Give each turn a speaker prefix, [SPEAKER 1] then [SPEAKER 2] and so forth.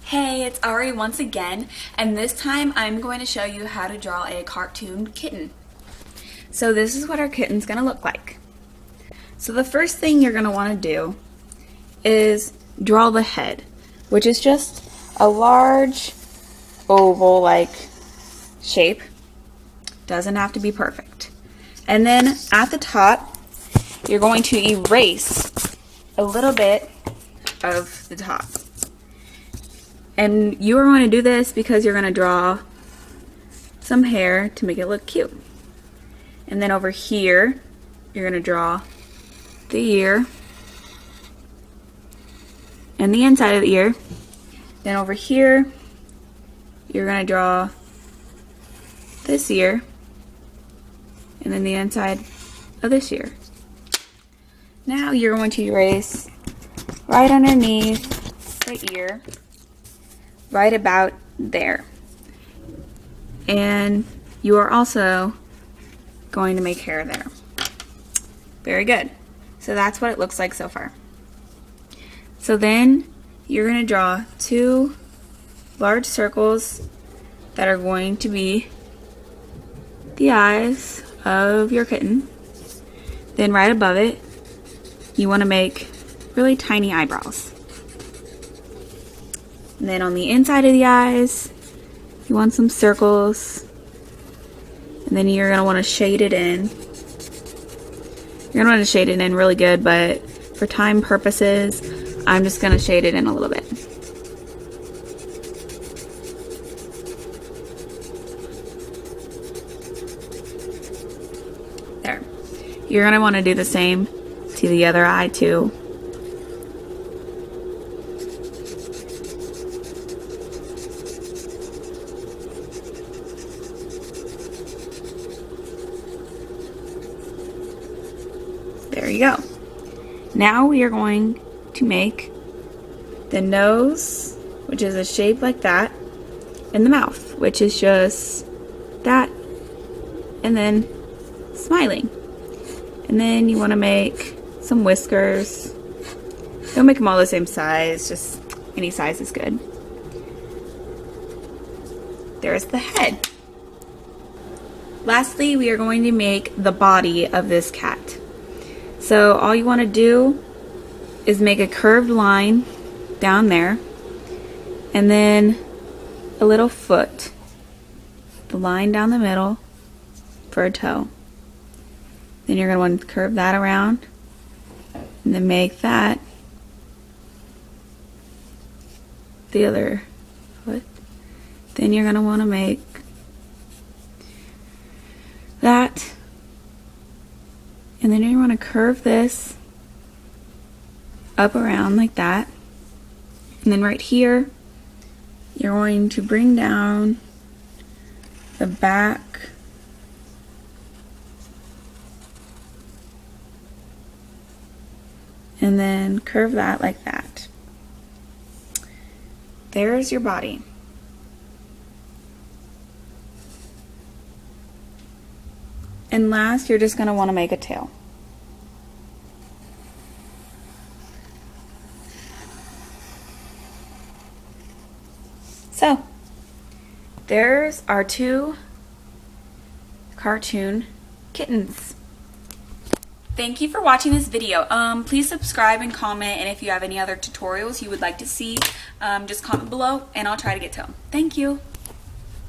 [SPEAKER 1] Hey, it's Ari once again, and this time I'm going to show you how to draw a cartoon kitten. So this is what our kitten's going to look like. So the first thing you're going to want to do is draw the head, which is just a large oval-like shape. Doesn't have to be perfect. And then at the top, you're going to erase a little bit of the top. And you are going to do this because you're going to draw some hair to make it look cute. And then over here, you're going to draw the ear and the inside of the ear. Then over here, you're going to draw this ear and then the inside of this ear. Now you're going to erase right underneath the ear, right about there. And you are also going to make hair there. Very good. So that's what it looks like so far. So then you're going to draw two large circles that are going to be the eyes of your kitten. Then right above it, you want to make really tiny eyebrows. And then on the inside of the eyes, you want some circles. And then you're going to want to shade it in. You're going to want to shade it in really good, but for time purposes, I'm just going to shade it in a little bit. There. You're going to want to do the same to the other eye too. There you go. Now we are going to make the nose, which is a shape like that, and the mouth, which is just that, and then smiling. And then you want to make some whiskers. Don't make them all the same size, just any size is good. There's the head. Lastly, we are going to make the body of this cat. So all you want to do is make a curved line down there, and then a little foot, the line down the middle for a toe. Then you're going to want to curve that around, and then make that the other foot. Then you're going to want to make that, and then you want to curve this up around like that. And then right here, you're going to bring down the back and then curve that like that. There's your body. And last, you're just going to want to make a tail. So, there's our two cartoon kittens. Thank you for watching this video. Please subscribe and comment, and if you have any other tutorials you would like to see, just comment below and I'll try to get to them. Thank you.